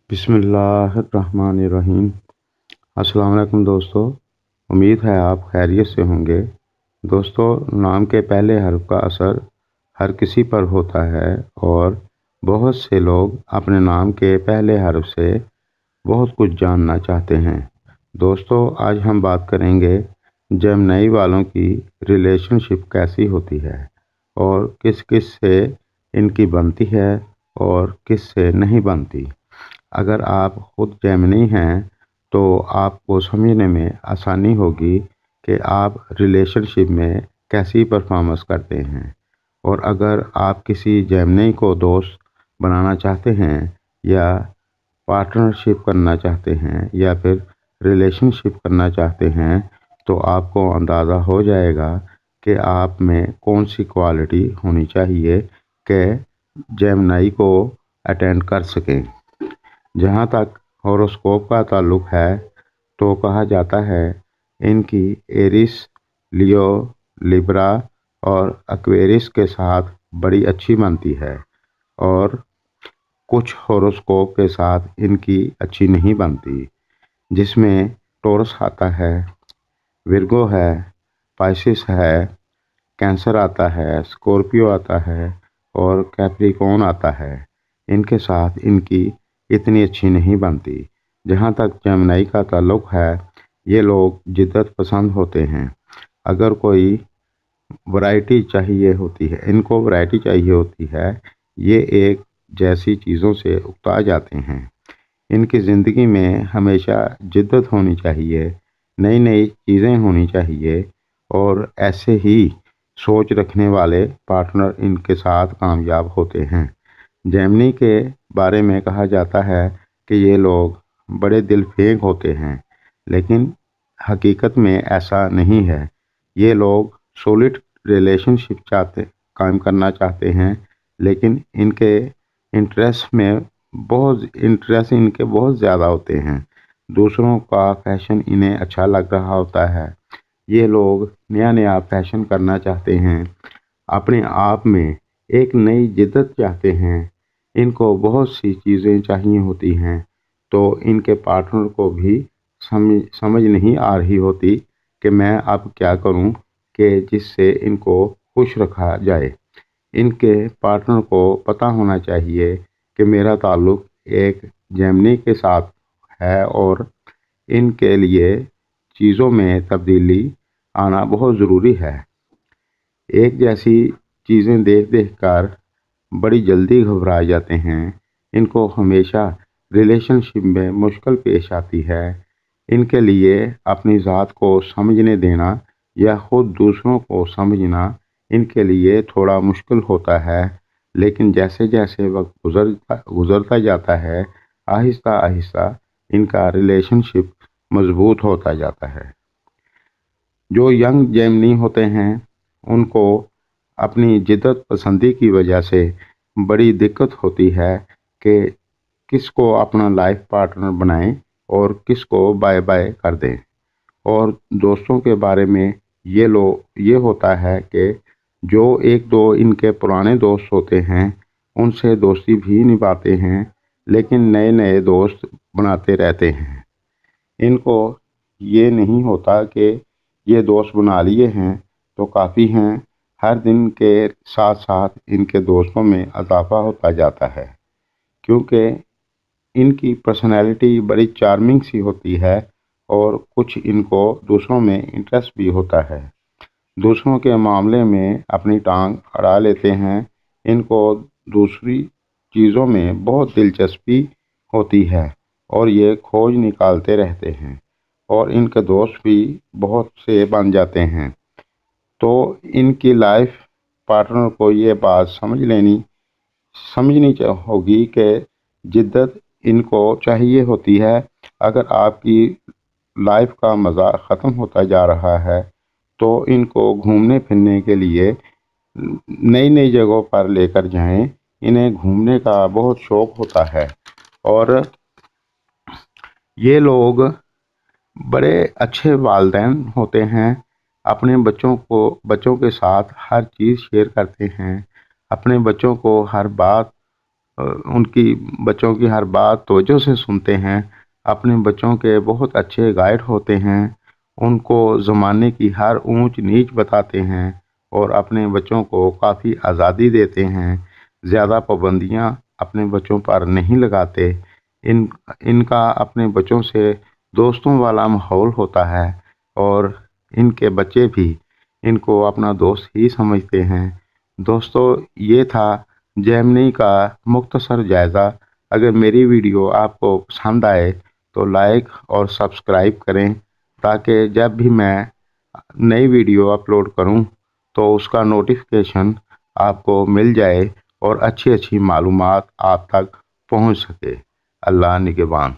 بسم اللہ الرحمن الرحیم۔ السلام علیکم دوستو، امید ہے آپ خیریت سے ہوں گے۔ دوستو، نام کے پہلے حرف کا اثر ہر کسی پر ہوتا ہے اور بہت سے لوگ اپنے نام کے پہلے حرف سے بہت کچھ جاننا چاہتے ہیں۔ دوستو، آج ہم بات کریں گے جیمنائی والوں کی ریلیشن شپ کیسی ہوتی ہے اور کس کس سے ان کی بنتی ہے اور کس سے نہیں بنتی۔ اگر آپ خود جیمنی ہیں تو آپ کو سمجھنے میں آسانی ہوگی کہ آپ ریلیشن شپ میں کیسی پرفارمنس کرتے ہیں، اور اگر آپ کسی جیمنی کو دوست بنانا چاہتے ہیں یا پارٹنرشپ کرنا چاہتے ہیں یا پھر ریلیشن شپ کرنا چاہتے ہیں تو آپ کو اندازہ ہو جائے گا کہ آپ میں کون سی کوالٹی ہونی چاہیے کہ جیمنائی کو اٹینڈ کر سکیں۔ جہاں تک ہوروسکوپ کا تعلق ہے تو کہا جاتا ہے ان کی ایریس، لیو، لیبرا اور ایکویریس کے ساتھ بڑی اچھی بنتی ہے، اور کچھ ہوروسکوپ کے ساتھ ان کی اچھی نہیں بنتی، جس میں ٹورس آتا ہے، ورگو ہے، پائسس ہے، کینسر آتا ہے، اسکورپیو آتا ہے اور کیپریکون آتا ہے۔ ان کے ساتھ ان کی اتنی اچھی نہیں بنتی۔ جہاں تک جیمنائی کا تعلق ہے، یہ لوگ جدت پسند ہوتے ہیں۔ اگر کوئی ورائٹی چاہیے ہوتی ہے، ان کو ورائٹی چاہیے ہوتی ہے، یہ ایک جیسی چیزوں سے اکتا جاتے ہیں۔ ان کی زندگی میں ہمیشہ جدت ہونی چاہیے، نئی نئی چیزیں ہونی چاہیے، اور ایسے ہی سوچ رکھنے والے پارٹنر ان کے ساتھ کامیاب ہوتے ہیں۔ جیمنی کے بارے میں کہا جاتا ہے کہ یہ لوگ بڑے دل پھینک ہوتے ہیں، لیکن حقیقت میں ایسا نہیں ہے۔ یہ لوگ سولڈ ریلیشن شپ قائم کرنا چاہتے ہیں، لیکن ان کے انٹرسٹ ان کے بہت زیادہ ہوتے ہیں۔ دوسروں کا فیشن انہیں اچھا لگ رہا ہوتا ہے۔ یہ لوگ نیا نیا فیشن کرنا چاہتے ہیں، اپنے آپ میں ایک نئی جدت چاہتے ہیں۔ ان کو بہت سی چیزیں چاہیے ہوتی ہیں، تو ان کے پارٹنر کو بھی سمجھ نہیں آ رہی ہوتی کہ میں اب کیا کروں کہ جس سے ان کو خوش رکھا جائے۔ ان کے پارٹنر کو پتہ ہونا چاہیے کہ میرا تعلق ایک جیمنی کے ساتھ ہے اور ان کے لیے چیزوں میں تبدیلی آنا بہت ضروری ہے۔ ایک جیسی چیزیں دیکھ دیکھ کر بڑی جلدی گھبرا جاتے ہیں۔ ان کو ہمیشہ ریلیشن شپ میں مشکل پیش آتی ہے۔ ان کے لیے اپنی ذات کو سمجھنے دینا یا خود دوسروں کو سمجھنا ان کے لیے تھوڑا مشکل ہوتا ہے، لیکن جیسے جیسے وقت گزرتا جاتا ہے، آہستہ آہستہ ان کا ریلیشن شپ مضبوط ہوتا جاتا ہے۔ جو ینگ جیمنی ہوتے ہیں، ان کو اپنی جدت پسندی کی وجہ سے بڑی دقت ہوتی ہے کہ کس کو اپنا لائف پارٹنر بنائیں اور کس کو بائے بائے کر دیں۔ اور دوستوں کے بارے میں یہ ہوتا ہے کہ جو ایک دو ان کے پرانے دوست ہوتے ہیں، ان سے دوستی بھی نبھاتے ہیں، لیکن نئے نئے دوست بناتے رہتے ہیں۔ ان کو یہ نہیں ہوتا کہ یہ دوست بنا لیے ہیں تو کافی ہیں، ہر دن کے ساتھ ساتھ ان کے دوستوں میں اضافہ ہوتا جاتا ہے، کیونکہ ان کی پرسنالٹی بڑی چارمنگ سی ہوتی ہے اور کچھ ان کو دوسروں میں انٹرسٹ بھی ہوتا ہے۔ دوسروں کے معاملے میں اپنی ٹانگ اڑا لیتے ہیں۔ ان کو دوسری چیزوں میں بہت دلچسپی ہوتی ہے اور یہ کھوج نکالتے رہتے ہیں، اور ان کے دوست بھی بہت سے بن جاتے ہیں۔ تو ان کی لائف پارٹنر کو یہ بات سمجھنی ہوگی کہ جدت ان کو چاہیے ہوتی ہے۔ اگر آپ کی لائف کا مزہ ختم ہوتا جا رہا ہے تو ان کو گھومنے پھرنے کے لیے نئی نئی جگہوں پر لے کر جائیں۔ انہیں گھومنے کا بہت شوق ہوتا ہے، اور یہ لوگ بڑے اچھے والدین ہوتے ہیں۔ اپنے بچوں کے ساتھ ہر چیز شیئر کرتے ہیں، اپنے بچوں کو ہر بات ان کی بچوں کی ہر بات توجہ سے سنتے ہیں، اپنے بچوں کے بہت اچھے گائیڈ ہوتے ہیں، ان کو زمانے کی ہر اونچ نیچ بتاتے ہیں اور اپنے بچوں کو کافی آزادی دیتے ہیں، زیادہ پابندیاں اپنے بچوں پر نہیں لگاتے۔ ان کا اپنے بچوں سے دوستوں والا ماحول ہوتا ہے اور ان کے بچے بھی ان کو اپنا دوست ہی سمجھتے ہیں۔ دوستو، یہ تھا جیمنی کا مختصر جائزہ۔ اگر میری ویڈیو آپ کو پسند آئے تو لائک اور سبسکرائب کریں تاکہ جب بھی میں نئی ویڈیو اپلوڈ کروں تو اس کا نوٹیفیکیشن آپ کو مل جائے اور اچھی معلومات آپ تک پہنچ سکے۔ اللہ نگہبان۔